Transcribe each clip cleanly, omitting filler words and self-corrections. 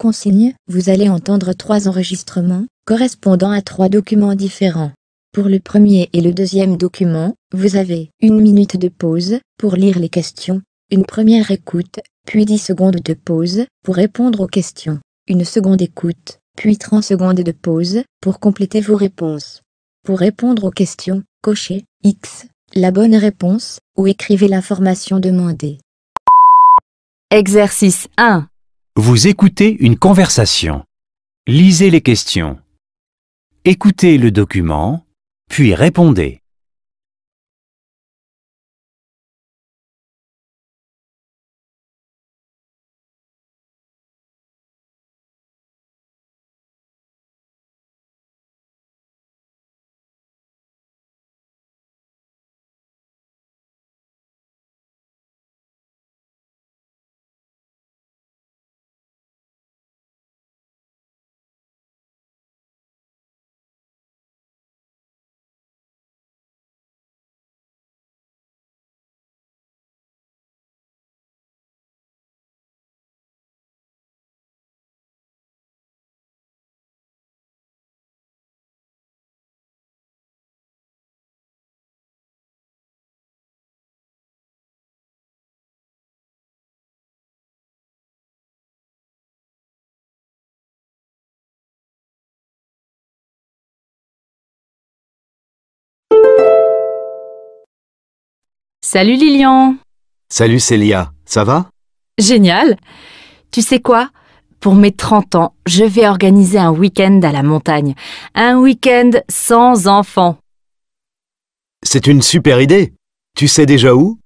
consigne, vous allez entendre 3 enregistrements, correspondant à 3 documents différents. Pour le premier et le deuxième document, vous avez 1 minute de pause pour lire les questions, une première écoute, puis 10 secondes de pause pour répondre aux questions, une seconde écoute, puis 30 secondes de pause pour compléter vos réponses. Pour répondre aux questions, cochez X, la bonne réponse, ou écrivez l'information demandée. Exercice 1. Vous écoutez une conversation. Lisez les questions. Écoutez le document, puis répondez. Salut Lilian. Salut Célia, ça va? Génial. Tu sais quoi? Pour mes 30 ans, je vais organiser un week-end à la montagne. Un week-end sans enfants. C'est une super idée. Tu sais déjà où?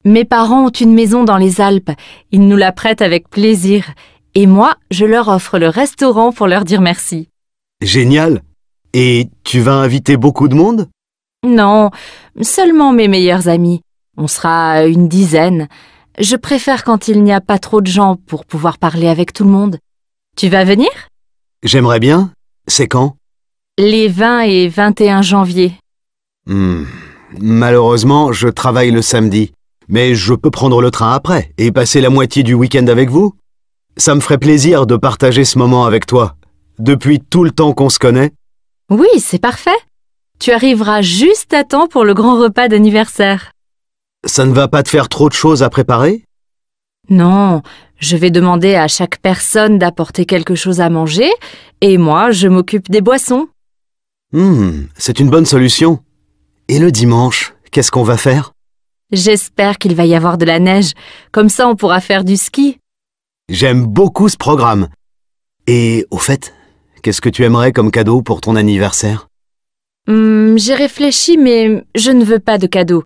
Mes parents ont une maison dans les Alpes. Ils nous la prêtent avec plaisir. Et moi, je leur offre le restaurant pour leur dire merci. Génial. Et tu vas inviter beaucoup de monde? Non, seulement mes meilleurs amis. On sera une dizaine. Je préfère quand il n'y a pas trop de gens pour pouvoir parler avec tout le monde. Tu vas venir? J'aimerais bien. C'est quand? Les 20 et 21 janvier. Malheureusement, je travaille le samedi. Mais je peux prendre le train après et passer la moitié du week-end avec vous. Ça me ferait plaisir de partager ce moment avec toi. Depuis tout le temps qu'on se connaît. Oui, c'est parfait. Tu arriveras juste à temps pour le grand repas d'anniversaire. Ça ne va pas te faire trop de choses à préparer? Non, je vais demander à chaque personne d'apporter quelque chose à manger et moi, je m'occupe des boissons. C'est une bonne solution. Et le dimanche, qu'est-ce qu'on va faire? J'espère qu'il va y avoir de la neige. Comme ça, on pourra faire du ski. J'aime beaucoup ce programme. Et au fait, qu'est-ce que tu aimerais comme cadeau pour ton anniversaire? J'ai réfléchi, mais je ne veux pas de cadeau.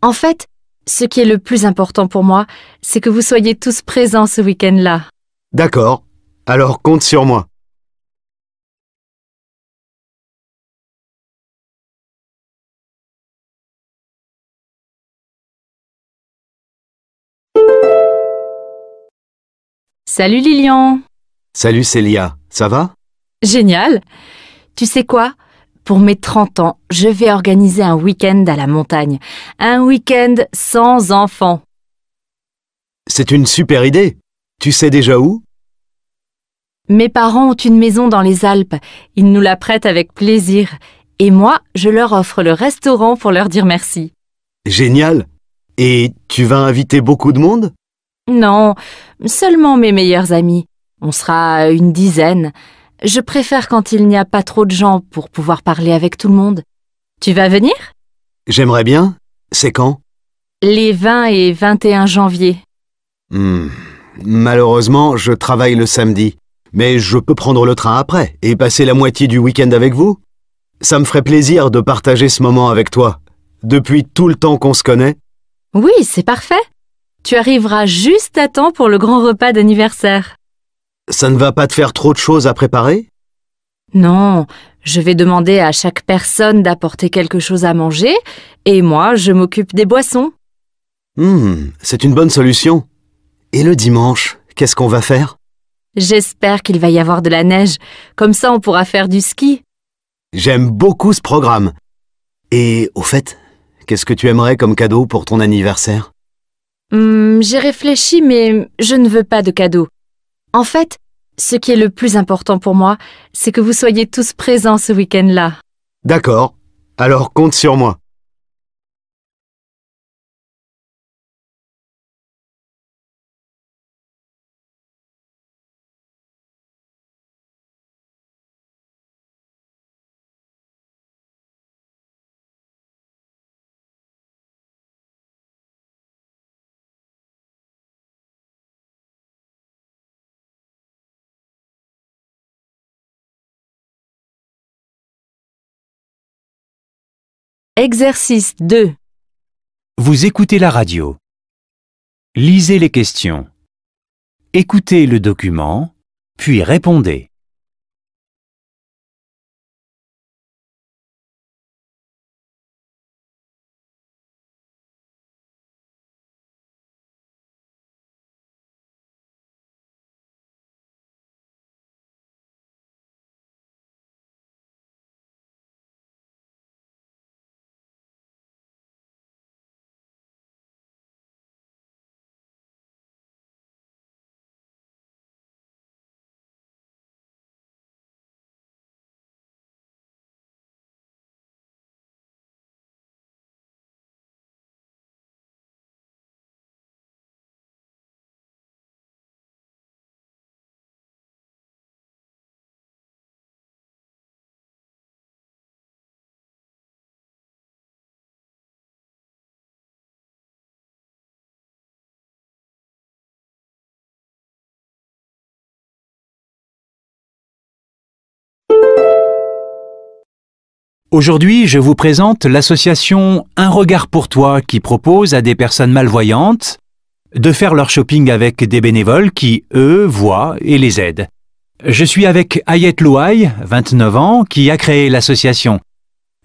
En fait, ce qui est le plus important pour moi, c'est que vous soyez tous présents ce week-end-là. D'accord. Alors compte sur moi. Salut Lilian. Salut Célia, ça va? Génial. Tu sais quoi? Pour mes 30 ans, je vais organiser un week-end à la montagne. Un week-end sans enfants. C'est une super idée. Tu sais déjà où? Mes parents ont une maison dans les Alpes. Ils nous la prêtent avec plaisir. Et moi, je leur offre le restaurant pour leur dire merci. Génial. Et tu vas inviter beaucoup de monde? Non, seulement mes meilleurs amis. On sera une dizaine. Je préfère quand il n'y a pas trop de gens pour pouvoir parler avec tout le monde. Tu vas venir? J'aimerais bien. C'est quand? Les 20 et 21 janvier. Malheureusement, je travaille le samedi. Mais je peux prendre le train après et passer la moitié du week-end avec vous. Ça me ferait plaisir de partager ce moment avec toi. Depuis tout le temps qu'on se connaît. Oui, c'est parfait. Tu arriveras juste à temps pour le grand repas d'anniversaire. Ça ne va pas te faire trop de choses à préparer? Non, je vais demander à chaque personne d'apporter quelque chose à manger et moi, je m'occupe des boissons. C'est une bonne solution. Et le dimanche, qu'est-ce qu'on va faire? J'espère qu'il va y avoir de la neige. Comme ça, on pourra faire du ski. J'aime beaucoup ce programme. Et au fait, qu'est-ce que tu aimerais comme cadeau pour ton anniversaire? J'ai réfléchi, mais je ne veux pas de cadeau. En fait, ce qui est le plus important pour moi, c'est que vous soyez tous présents ce week-end-là. D'accord. Alors compte sur moi. Exercice 2. Vous écoutez la radio. Lisez les questions. Écoutez le document, puis répondez. Aujourd'hui, je vous présente l'association Un regard pour toi qui propose à des personnes malvoyantes de faire leur shopping avec des bénévoles qui, eux, voient et les aident. Je suis avec Ayette Louaille, 29 ans, qui a créé l'association.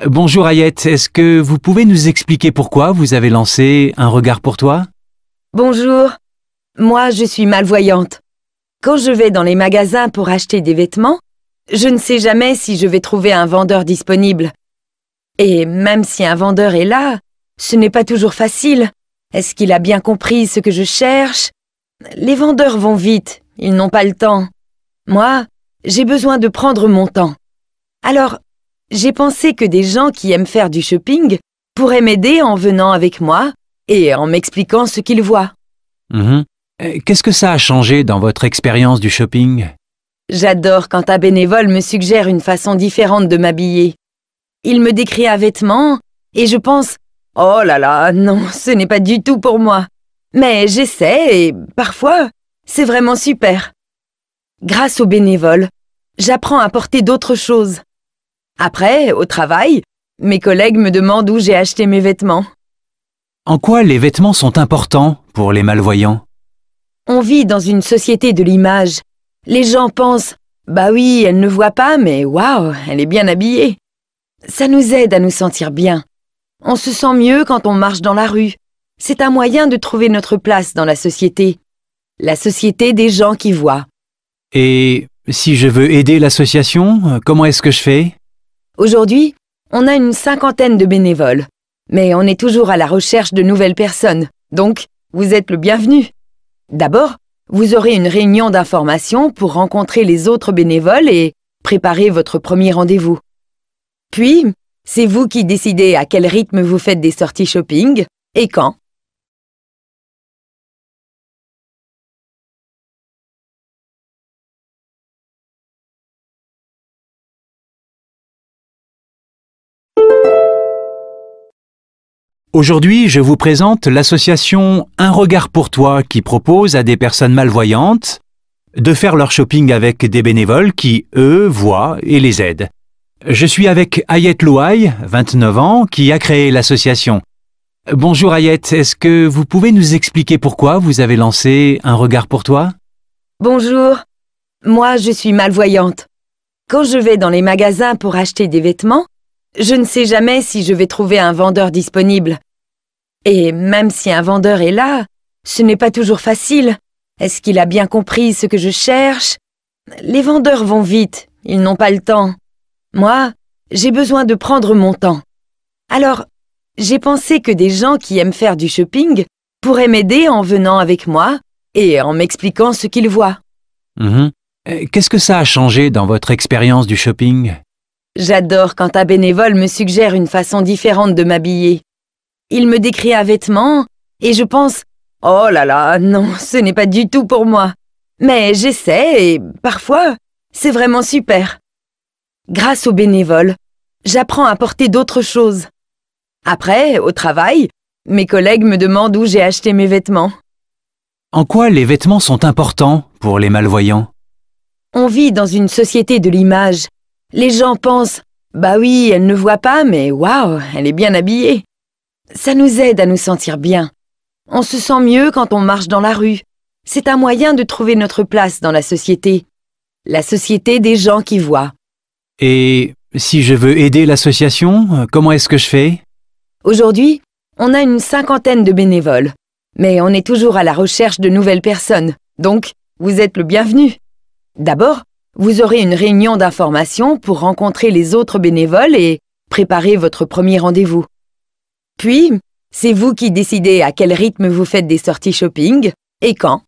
Bonjour Ayette, est-ce que vous pouvez nous expliquer pourquoi vous avez lancé Un regard pour toi? Bonjour, moi je suis malvoyante. Quand je vais dans les magasins pour acheter des vêtements, je ne sais jamais si je vais trouver un vendeur disponible. Et même si un vendeur est là, ce n'est pas toujours facile. Est-ce qu'il a bien compris ce que je cherche? Les vendeurs vont vite, ils n'ont pas le temps. Moi, j'ai besoin de prendre mon temps. Alors, j'ai pensé que des gens qui aiment faire du shopping pourraient m'aider en venant avec moi et en m'expliquant ce qu'ils voient. Qu'est-ce que ça a changé dans votre expérience du shopping? J'adore quand un bénévole me suggère une façon différente de m'habiller. Il me décrit un vêtement et je pense « Oh là là, non, ce n'est pas du tout pour moi ». Mais j'essaie et parfois, c'est vraiment super. Grâce aux bénévoles, j'apprends à porter d'autres choses. Après, au travail, mes collègues me demandent où j'ai acheté mes vêtements. En quoi les vêtements sont importants pour les malvoyants? On vit dans une société de l'image. Les gens pensent « Bah oui, elle ne voit pas, mais waouh, elle est bien habillée ». Ça nous aide à nous sentir bien. On se sent mieux quand on marche dans la rue. C'est un moyen de trouver notre place dans la société. La société des gens qui voient. Et si je veux aider l'association, comment est-ce que je fais? Aujourd'hui, on a une 50aine de bénévoles. Mais on est toujours à la recherche de nouvelles personnes. Donc, vous êtes le bienvenu. D'abord, vous aurez une réunion d'information pour rencontrer les autres bénévoles et préparer votre premier rendez-vous. Puis, c'est vous qui décidez à quel rythme vous faites des sorties shopping et quand. Aujourd'hui, je vous présente l'association Un regard pour toi qui propose à des personnes malvoyantes de faire leur shopping avec des bénévoles qui, eux, voient et les aident. Je suis avec Ayette Louaille, 29 ans, qui a créé l'association. Bonjour Ayette, est-ce que vous pouvez nous expliquer pourquoi vous avez lancé Un regard pour toi? Bonjour, moi je suis malvoyante. Quand je vais dans les magasins pour acheter des vêtements, je ne sais jamais si je vais trouver un vendeur disponible. Et même si un vendeur est là, ce n'est pas toujours facile. Est-ce qu'il a bien compris ce que je cherche? Les vendeurs vont vite, ils n'ont pas le temps. Moi, j'ai besoin de prendre mon temps. Alors, j'ai pensé que des gens qui aiment faire du shopping pourraient m'aider en venant avec moi et en m'expliquant ce qu'ils voient. Mhm. Qu'est-ce que ça a changé dans votre expérience du shopping? J'adore quand un bénévole me suggère une façon différente de m'habiller. Il me décrit un vêtement et je pense « Oh là là, non, ce n'est pas du tout pour moi ». Mais j'essaie et parfois, c'est vraiment super. Grâce aux bénévoles, j'apprends à porter d'autres choses. Après, au travail, mes collègues me demandent où j'ai acheté mes vêtements. En quoi les vêtements sont importants pour les malvoyants? On vit dans une société de l'image. Les gens pensent « Bah oui, elle ne voit pas, mais waouh, elle est bien habillée ». Ça nous aide à nous sentir bien. On se sent mieux quand on marche dans la rue. C'est un moyen de trouver notre place dans la société. La société des gens qui voient. Et si je veux aider l'association, comment est-ce que je fais? Aujourd'hui, on a une 50aine de bénévoles. Mais on est toujours à la recherche de nouvelles personnes. Donc, vous êtes le bienvenu. D'abord, vous aurez une réunion d'information pour rencontrer les autres bénévoles et préparer votre premier rendez-vous. Puis, c'est vous qui décidez à quel rythme vous faites des sorties shopping et quand.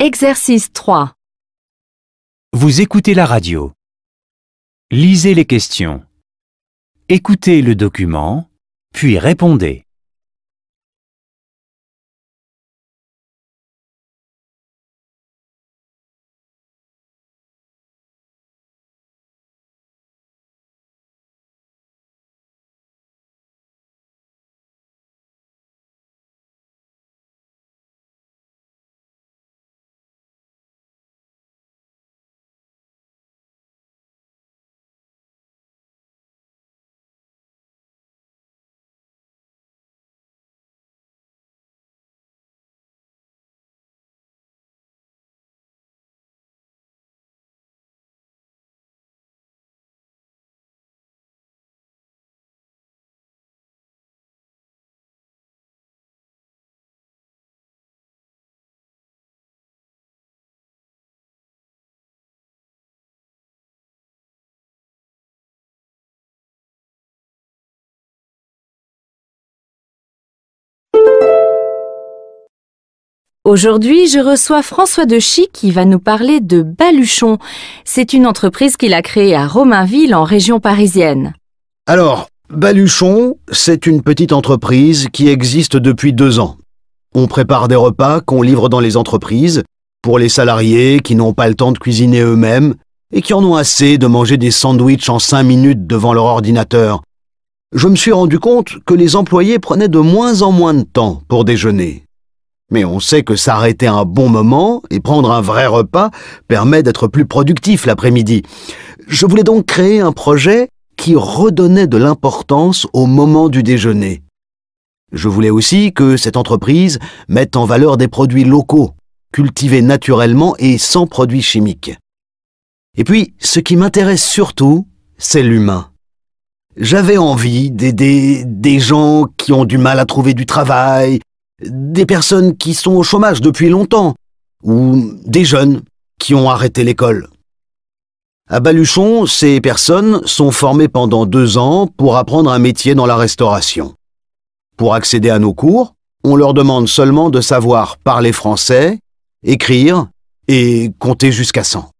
Exercice 3. Vous écoutez la radio. Lisez les questions. Écoutez le document, puis répondez. Aujourd'hui, je reçois François Dechy qui va nous parler de Baluchon. C'est une entreprise qu'il a créée à Romainville en région parisienne. Alors, Baluchon, c'est une petite entreprise qui existe depuis 2 ans. On prépare des repas qu'on livre dans les entreprises pour les salariés qui n'ont pas le temps de cuisiner eux-mêmes et qui en ont assez de manger des sandwichs en 5 minutes devant leur ordinateur. Je me suis rendu compte que les employés prenaient de moins en moins de temps pour déjeuner. Mais on sait que s'arrêter un bon moment et prendre un vrai repas permet d'être plus productif l'après-midi. Je voulais donc créer un projet qui redonnait de l'importance au moment du déjeuner. Je voulais aussi que cette entreprise mette en valeur des produits locaux, cultivés naturellement et sans produits chimiques. Et puis, ce qui m'intéresse surtout, c'est l'humain. J'avais envie d'aider des gens qui ont du mal à trouver du travail, des personnes qui sont au chômage depuis longtemps, ou des jeunes qui ont arrêté l'école. À Baluchon, ces personnes sont formées pendant 2 ans pour apprendre un métier dans la restauration. Pour accéder à nos cours, on leur demande seulement de savoir parler français, écrire et compter jusqu'à 100.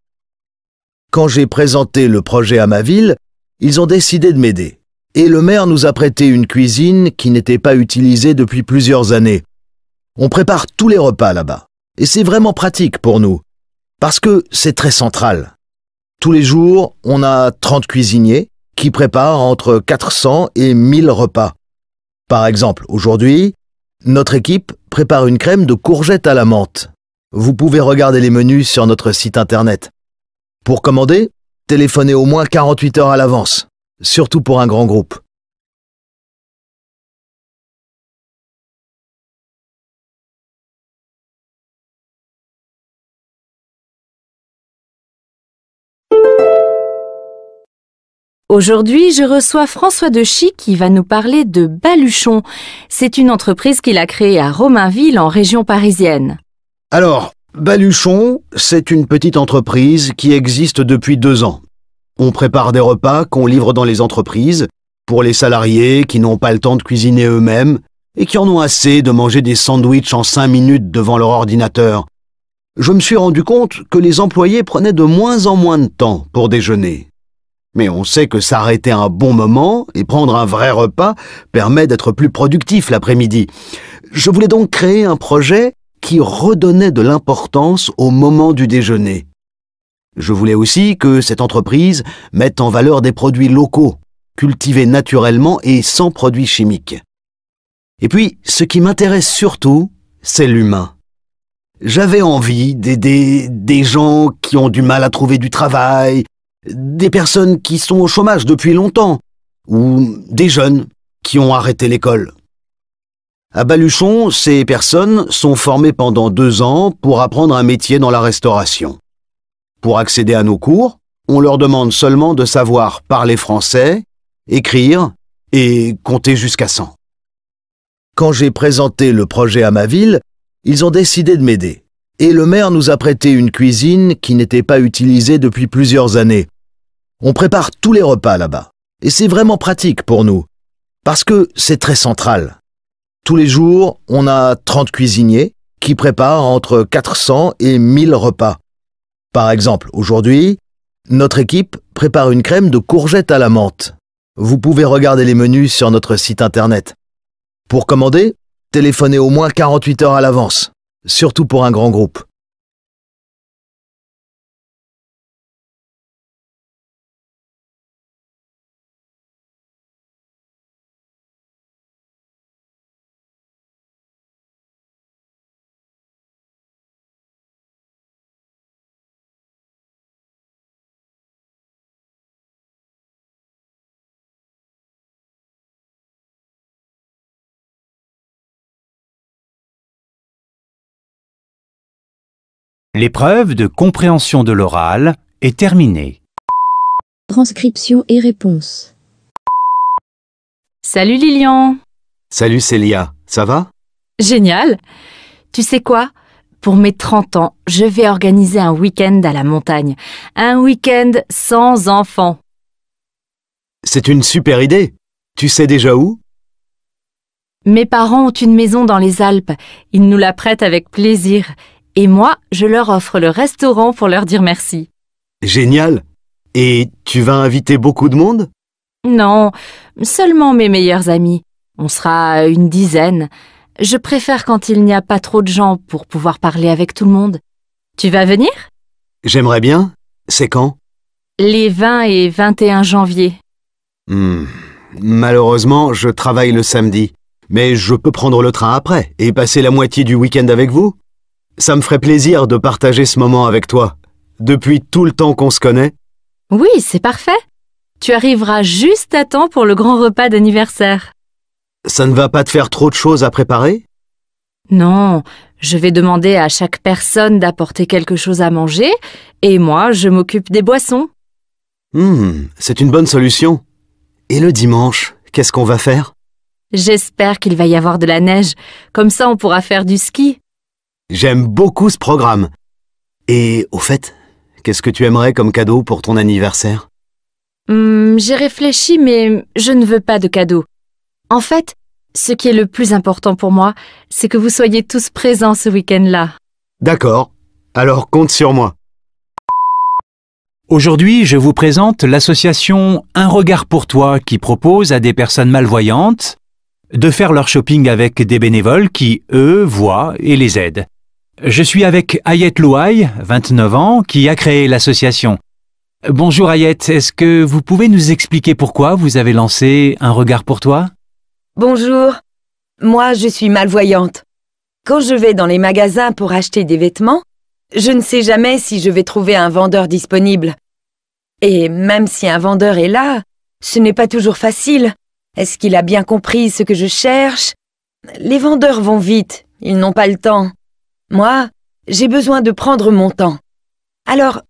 Quand j'ai présenté le projet à ma ville, ils ont décidé de m'aider. Et le maire nous a prêté une cuisine qui n'était pas utilisée depuis plusieurs années. On prépare tous les repas là-bas. Et c'est vraiment pratique pour nous. Parce que c'est très central. Tous les jours, on a 30 cuisiniers qui préparent entre 400 et 1000 repas. Par exemple, aujourd'hui, notre équipe prépare une crème de courgettes à la menthe. Vous pouvez regarder les menus sur notre site internet. Pour commander, téléphonez au moins 48 heures à l'avance, surtout pour un grand groupe. Aujourd'hui, je reçois François Dechy qui va nous parler de Baluchon. C'est une entreprise qu'il a créée à Romainville, en région parisienne. Alors, Baluchon, c'est une petite entreprise qui existe depuis 2 ans. On prépare des repas qu'on livre dans les entreprises pour les salariés qui n'ont pas le temps de cuisiner eux-mêmes et qui en ont assez de manger des sandwichs en 5 minutes devant leur ordinateur. Je me suis rendu compte que les employés prenaient de moins en moins de temps pour déjeuner. Mais on sait que s'arrêter un bon moment et prendre un vrai repas permet d'être plus productif l'après-midi. Je voulais donc créer un projet qui redonnait de l'importance au moment du déjeuner. Je voulais aussi que cette entreprise mette en valeur des produits locaux, cultivés naturellement et sans produits chimiques. Et puis, ce qui m'intéresse surtout, c'est l'humain. J'avais envie d'aider des gens qui ont du mal à trouver du travail, des personnes qui sont au chômage depuis longtemps, ou des jeunes qui ont arrêté l'école. À Baluchon, ces personnes sont formées pendant 2 ans pour apprendre un métier dans la restauration. Pour accéder à nos cours, on leur demande seulement de savoir parler français, écrire et compter jusqu'à 100. Quand j'ai présenté le projet à ma ville, ils ont décidé de m'aider. Et le maire nous a prêté une cuisine qui n'était pas utilisée depuis plusieurs années. On prépare tous les repas là-bas. Et c'est vraiment pratique pour nous. Parce que c'est très central. Tous les jours, on a 30 cuisiniers qui préparent entre 400 et 1000 repas. Par exemple, aujourd'hui, notre équipe prépare une crème de courgettes à la menthe. Vous pouvez regarder les menus sur notre site internet. Pour commander, téléphonez au moins 48 heures à l'avance, surtout pour un grand groupe. L'épreuve de compréhension de l'oral est terminée. Transcription et réponse. Salut Lilian. Salut Célia, ça va? Génial. Tu sais quoi? Pour mes 30 ans, je vais organiser un week-end à la montagne. Un week-end sans enfants. C'est une super idée. Tu sais déjà où? Mes parents ont une maison dans les Alpes. Ils nous la prêtent avec plaisir. Et moi, je leur offre le restaurant pour leur dire merci. Génial. Et tu vas inviter beaucoup de monde? Non, seulement mes meilleurs amis. On sera une dizaine. Je préfère quand il n'y a pas trop de gens pour pouvoir parler avec tout le monde. Tu vas venir? J'aimerais bien. C'est quand? Les 20 et 21 janvier. Malheureusement, je travaille le samedi. Mais je peux prendre le train après et passer la moitié du week-end avec vous. Ça me ferait plaisir de partager ce moment avec toi. Depuis tout le temps qu'on se connaît. Oui, c'est parfait. Tu arriveras juste à temps pour le grand repas d'anniversaire. Ça ne va pas te faire trop de choses à préparer? Non, je vais demander à chaque personne d'apporter quelque chose à manger et moi, je m'occupe des boissons. C'est une bonne solution. Et le dimanche, qu'est-ce qu'on va faire? J'espère qu'il va y avoir de la neige. Comme ça, on pourra faire du ski. J'aime beaucoup ce programme. Et au fait, qu'est-ce que tu aimerais comme cadeau pour ton anniversaire? J'ai réfléchi, mais je ne veux pas de cadeau. En fait, ce qui est le plus important pour moi, c'est que vous soyez tous présents ce week-end-là. D'accord. Alors compte sur moi. Aujourd'hui, je vous présente l'association Un regard pour toi qui propose à des personnes malvoyantes de faire leur shopping avec des bénévoles qui, eux, voient et les aident. Je suis avec Ayet Louaï, 29 ans, qui a créé l'association. Bonjour Ayet, est-ce que vous pouvez nous expliquer pourquoi vous avez lancé Un regard pour toi? Bonjour. Moi, je suis malvoyante. Quand je vais dans les magasins pour acheter des vêtements, je ne sais jamais si je vais trouver un vendeur disponible. Et même si un vendeur est là, ce n'est pas toujours facile. Est-ce qu'il a bien compris ce que je cherche? Les vendeurs vont vite, ils n'ont pas le temps. Moi, j'ai besoin de prendre mon temps. Alors,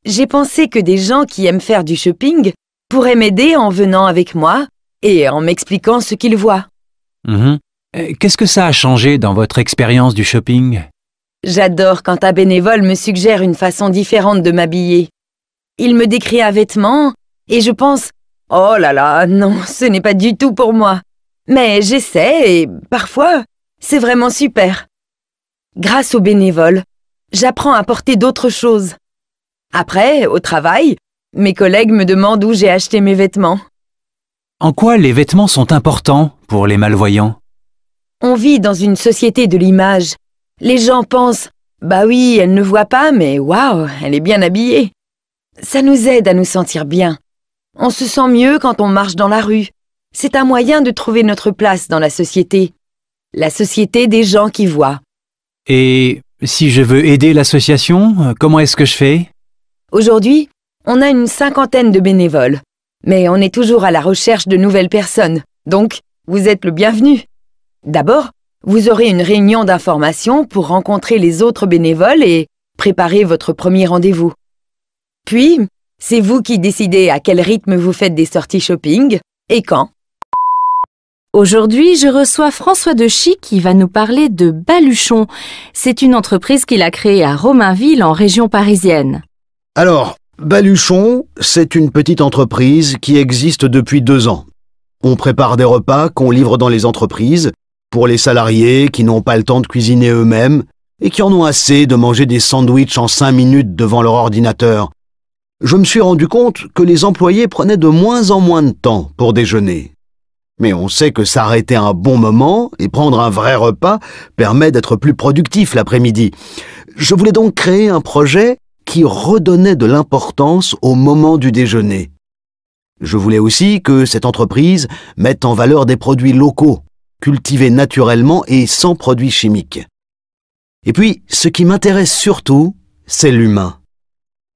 j'ai pensé que des gens qui aiment faire du shopping pourrait m'aider en venant avec moi et en m'expliquant ce qu'il voit. Mhm. Qu'est-ce que ça a changé dans votre expérience du shopping? J'adore quand un bénévole me suggère une façon différente de m'habiller. Il me décrit un vêtement et je pense « Oh là là, non, ce n'est pas du tout pour moi ». Mais j'essaie et parfois, c'est vraiment super. Grâce aux bénévoles, j'apprends à porter d'autres choses. Après, au travail, mes collègues me demandent où j'ai acheté mes vêtements. En quoi les vêtements sont importants pour les malvoyants? On vit dans une société de l'image. Les gens pensent « Bah oui, elle ne voit pas, mais waouh, elle est bien habillée ». Ça nous aide à nous sentir bien. On se sent mieux quand on marche dans la rue. C'est un moyen de trouver notre place dans la société. La société des gens qui voient. Et si je veux aider l'association, comment est-ce que je fais? Aujourd'hui, on a une 50aine de bénévoles. Mais on est toujours à la recherche de nouvelles personnes. Donc, vous êtes le bienvenu. D'abord, vous aurez une réunion d'information pour rencontrer les autres bénévoles et préparer votre premier rendez-vous. Puis, c'est vous qui décidez à quel rythme vous faites des sorties shopping et quand. Aujourd'hui, je reçois François Dechy qui va nous parler de Baluchon. C'est une entreprise qu'il a créée à Romainville en région parisienne. Alors, Baluchon, c'est une petite entreprise qui existe depuis 2 ans. On prépare des repas qu'on livre dans les entreprises pour les salariés qui n'ont pas le temps de cuisiner eux-mêmes et qui en ont assez de manger des sandwichs en 5 minutes devant leur ordinateur. Je me suis rendu compte que les employés prenaient de moins en moins de temps pour déjeuner. Mais on sait que s'arrêter un bon moment et prendre un vrai repas permet d'être plus productif l'après-midi. Je voulais donc créer un projet qui redonnait de l'importance au moment du déjeuner. Je voulais aussi que cette entreprise mette en valeur des produits locaux, cultivés naturellement et sans produits chimiques. Et puis, ce qui m'intéresse surtout, c'est l'humain.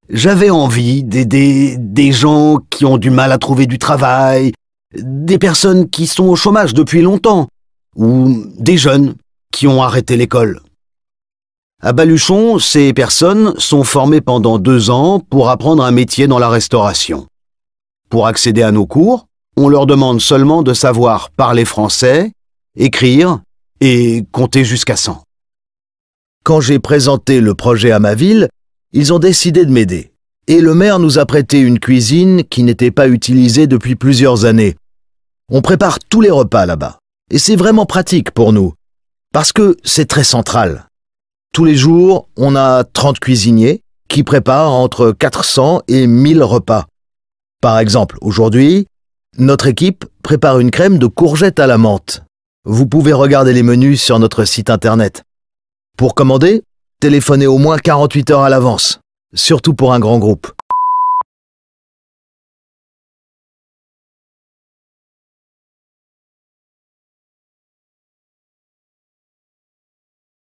J'avais envie d'aider des gens qui ont du mal à trouver du travail, des personnes qui sont au chômage depuis longtemps, ou des jeunes qui ont arrêté l'école. À Baluchon, ces personnes sont formées pendant 2 ans pour apprendre un métier dans la restauration. Pour accéder à nos cours, on leur demande seulement de savoir parler français, écrire et compter jusqu'à 100. Quand j'ai présenté le projet à ma ville, ils ont décidé de m'aider. Et le maire nous a prêté une cuisine qui n'était pas utilisée depuis plusieurs années. On prépare tous les repas là-bas. Et c'est vraiment pratique pour nous. Parce que c'est très central. Tous les jours, on a 30 cuisiniers qui préparent entre 400 et 1000 repas. Par exemple, aujourd'hui, notre équipe prépare une crème de courgettes à la menthe. Vous pouvez regarder les menus sur notre site internet. Pour commander, téléphonez au moins 48 heures à l'avance, surtout pour un grand groupe.